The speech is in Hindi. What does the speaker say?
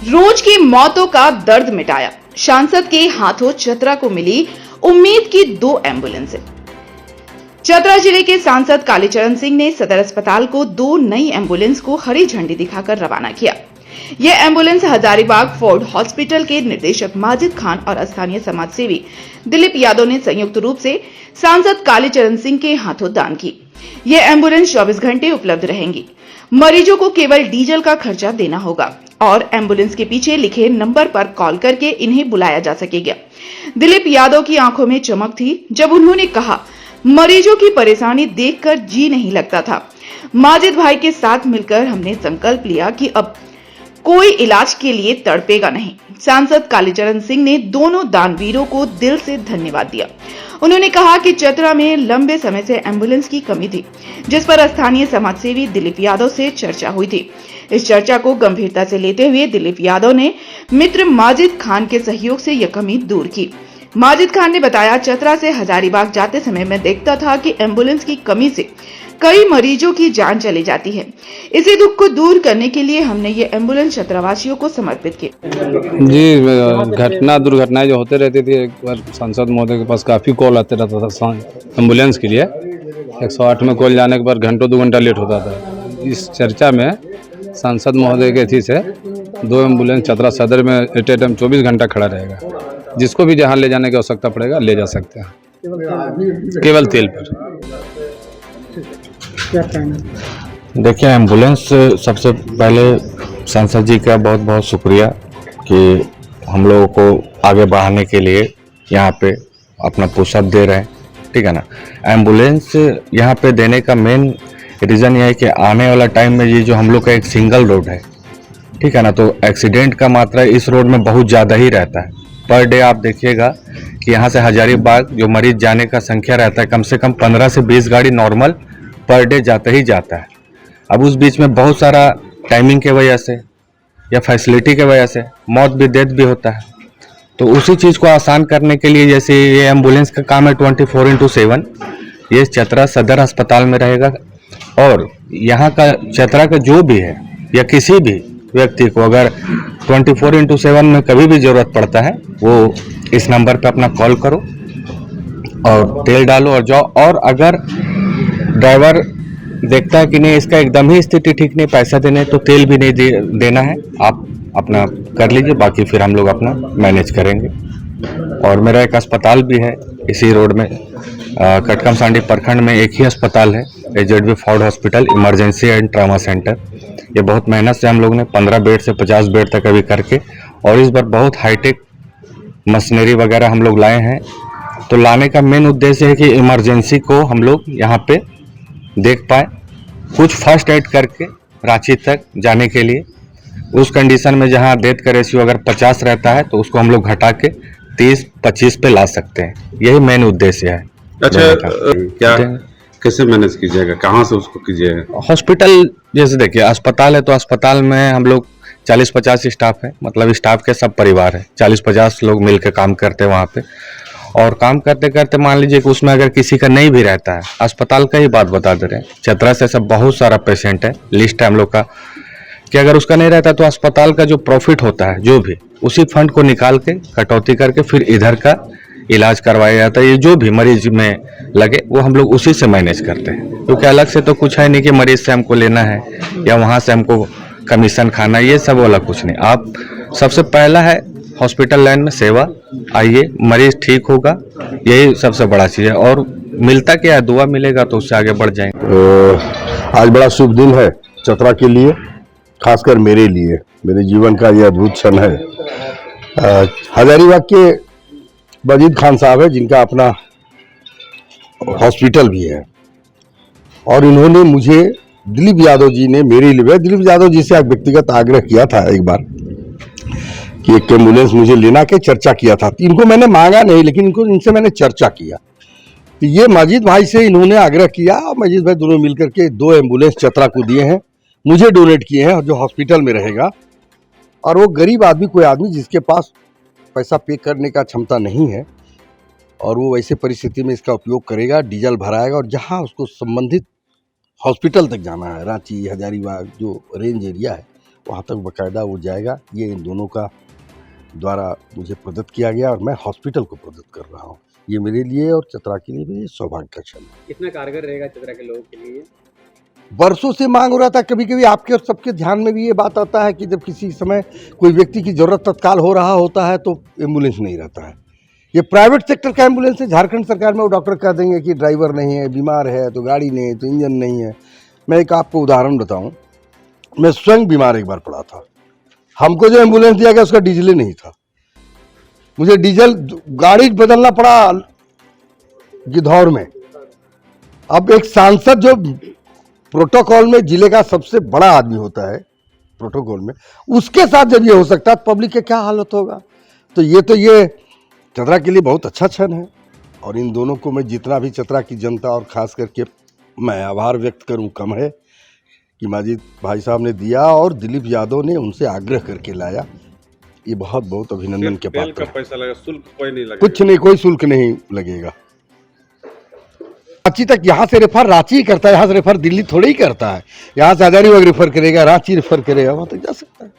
रोज की मौतों का दर्द मिटाया। सांसद के हाथों चतरा को मिली उम्मीद की 2 एम्बुलेंसें। चतरा जिले के सांसद कालीचरण सिंह ने सदर अस्पताल को 2 नई एम्बुलेंस को हरी झंडी दिखाकर रवाना किया। यह एम्बुलेंस हजारीबाग फोर्ड हॉस्पिटल के निदेशक माजिद खान और स्थानीय समाजसेवी दिलीप यादव ने संयुक्त रूप से सांसद कालीचरण सिंह के हाथों दान की। यह एम्बुलेंस 24 घंटे उपलब्ध रहेंगी। मरीजों को केवल डीजल का खर्चा देना होगा और एम्बुलेंस के पीछे लिखे नंबर पर कॉल करके इन्हें बुलाया जा सकेगा। दिलीप यादव की आंखों में चमक थी जब उन्होंने कहा, मरीजों की परेशानी देखकर जी नहीं लगता था। माजिद भाई के साथ मिलकर हमने संकल्प लिया कि अब कोई इलाज के लिए तड़पेगा नहीं। सांसद कालीचरण सिंह ने दोनों दानवीरों को दिल से धन्यवाद दिया। उन्होंने कहा कि चतरा में लंबे समय से एम्बुलेंस की कमी थी, जिस पर स्थानीय समाजसेवी दिलीप यादव से चर्चा हुई थी। इस चर्चा को गंभीरता से लेते हुए दिलीप यादव ने मित्र माजिद खान के सहयोग से यह कमी दूर की। माजिद खान ने बताया, चतरा से हजारीबाग जाते समय मैं देखता था कि एम्बुलेंस की कमी से कई मरीजों की जान चली जाती है। इसी दुख को दूर करने के लिए हमने ये एम्बुलेंस चतरावासियों को समर्पित की। जी, दुर्घटनाएं जो होते रहती थी, एक बार सांसद महोदय के पास काफ़ी कॉल आते रहता था एम्बुलेंस के लिए। 108 में कॉल जाने के बाद घंटों 2 घंटा लेट होता था। इस चर्चा में सांसद महोदय के थी से 2 एम्बुलेंस चतरा सदर में एट ए टाइम 24 घंटा खड़ा रहेगा। जिसको भी जहाँ ले जाने की आवश्यकता पड़ेगा ले जा सकते हैं, केवल तेल पर। क्या कहना? देखिए, एम्बुलेंस सबसे पहले सांसद जी का बहुत बहुत शुक्रिया कि हम लोगों को आगे बढ़ाने के लिए यहाँ पे अपना पुशअप दे रहे हैं, ठीक है ना। एम्बुलेंस यहाँ पे देने का मेन रीज़न यह है कि आने वाला टाइम में ये जो हम लोग का एक सिंगल रोड है, ठीक है ना, तो एक्सीडेंट का मात्रा इस रोड में बहुत ज़्यादा ही रहता है। पर डे आप देखिएगा कि यहाँ से हजारीबाग जो मरीज जाने का संख्या रहता है, कम से कम 15 से 20 गाड़ी नॉर्मल पर डे जाता ही जाता है। अब उस बीच में बहुत सारा टाइमिंग के वजह से या फैसिलिटी के वजह से मौत भी डेथ भी होता है। तो उसी चीज़ को आसान करने के लिए जैसे ये एम्बुलेंस का काम है 24x7, ये चतरा सदर अस्पताल में रहेगा। और यहाँ का चतरा का जो भी है या किसी भी व्यक्ति को अगर 24x7 में कभी भी ज़रूरत पड़ता है, वो इस नंबर पे अपना कॉल करो और तेल डालो और जाओ। और अगर ड्राइवर देखता है कि नहीं इसका एकदम ही स्थिति ठीक नहीं, पैसा देने, तो तेल भी नहीं देना है, आप अपना कर लीजिए, बाकी फिर हम लोग अपना मैनेज करेंगे। और मेरा एक अस्पताल भी है इसी रोड में, कटकमसांडी प्रखंड में एक ही अस्पताल है, एजेडवी Ford hospital emergency and trauma centre. ये बहुत मेहनत से हम लोग ने 15 बेड से 50 बेड तक अभी करके, और इस बार बहुत हाईटेक मशीनरी वगैरह हम लोग लाए हैं। तो लाने का मेन उद्देश्य है कि इमरजेंसी को हम लोग यहाँ पे देख पाए, कुछ फर्स्ट एड करके रांची तक जाने के लिए। उस कंडीशन में जहाँ डेथ का रेशियो अगर 50 रहता है तो उसको हम लोग घटा के 30-25 पे ला सकते हैं। यही मेन उद्देश्य है। अच्छा, क्या कैसे मैनेज कीजिएगा, कहाँ से उसको कीजिएगा? हॉस्पिटल जैसे देखिए, अस्पताल है तो अस्पताल में हम लोग 40-50 स्टाफ है, मतलब स्टाफ के सब परिवार है, 40-50 लोग मिलकर काम करते हैं वहाँ पे। और काम करते करते मान लीजिए कि उसमें अगर किसी का नहीं भी रहता है, अस्पताल का ही बात बता दे रहे हैं, चतरा से सब बहुत सारा पेशेंट है, लिस्ट है हम लोग का, कि अगर उसका नहीं रहता तो अस्पताल का जो प्रॉफिट होता है जो भी, उसी फंड को निकाल के कटौती करके फिर इधर का इलाज करवाया जाता है। ये जो भी मरीज में लगे वो हम लोग उसी से मैनेज करते हैं, क्योंकि अलग से तो कुछ है नहीं कि मरीज से हमको लेना है या वहाँ से हमको कमीशन खाना, ये सब वाला कुछ नहीं। आप सबसे पहला है हॉस्पिटल लाइन में सेवा, आइए, मरीज ठीक होगा, यही सबसे बड़ा चीज़ है। और मिलता क्या है, दुआ मिलेगा तो उससे आगे बढ़ जाएंगे। आज बड़ा शुभ दिन है चतरा के लिए, खासकर मेरे लिए, मेरे जीवन का यह अद्भुत क्षण है। हजारीबाग के माजिद खान साहब है, जिनका अपना हॉस्पिटल भी है, और इन्होंने मुझे, दिलीप यादव जी ने मेरे लिए, दिलीप यादव जी से व्यक्तिगत आग्रह किया था एक बार कि एक एम्बुलेंस मुझे लेना के चर्चा किया था। इनको मैंने मांगा नहीं, लेकिन इनसे मैंने चर्चा किया। तो ये माजिद भाई से इन्होंने आग्रह किया, और माजिद भाई दोनों मिलकर के 2 एम्बुलेंस चतरा को दिए हैं, मुझे डोनेट किए हैं, जो हॉस्पिटल में रहेगा। और वो गरीब आदमी, कोई आदमी जिसके पास पैसा पे करने का क्षमता नहीं है, और वो वैसे परिस्थिति में इसका उपयोग करेगा, डीजल भराएगा, और जहाँ उसको संबंधित हॉस्पिटल तक जाना है, रांची, हजारीबाग जो रेंज एरिया है, वहाँ तक बकायदा वो जाएगा। ये इन दोनों का द्वारा मुझे प्रदत्त किया गया और मैं हॉस्पिटल को प्रदत्त कर रहा हूँ। ये मेरे लिए और चतरा के लिए भी सौभाग्य का क्षण है। कितना कारगर रहेगा चतरा के लोगों के लिए? वर्षों से मांग हो रहा था। कभी कभी आपके और सबके ध्यान में भी ये बात आता है कि जब किसी समय कोई व्यक्ति की जरूरत तत्काल हो रहा होता है तो एम्बुलेंस नहीं रहता है। ये प्राइवेट सेक्टर का एम्बुलेंस है। झारखंड सरकार में वो डॉक्टर कह देंगे कि ड्राइवर नहीं है, बीमार है तो गाड़ी नहीं है, तो इंजन नहीं है। मैं एक आपको उदाहरण बताऊं, मैं स्वयं बीमार एक बार पड़ा था। हमको जो एम्बुलेंस दिया गया उसका डीजल नहीं था। मुझे डीजल गाड़ी बदलना पड़ा गिद्धौर में। अब एक सांसद जो प्रोटोकॉल में जिले का सबसे बड़ा आदमी होता है प्रोटोकॉल में, उसके साथ जब ये हो सकता है तो पब्लिक का क्या हालत होगा। तो ये चतरा के लिए बहुत अच्छा क्षण है और इन दोनों को मैं जितना भी चतरा की जनता और खास करके मैं आभार व्यक्त करूं कम है कि माजिद भाई साहब ने दिया और दिलीप यादव ने उनसे आग्रह करके लाया। ये बहुत बहुत अभिनंदन के तेल पात्र का है। पैसा लगा, शुल्क कोई नहीं लगेगा? कुछ नहीं, कोई शुल्क नहीं लगेगा। रांची तक यहाँ से रेफर रांची ही करता है, यहाँ से रेफर दिल्ली थोड़ी ही करता है। यहाँ से हजारीबाग रेफर करेगा, रांची रेफर करेगा, वहाँ तक जा सकता है।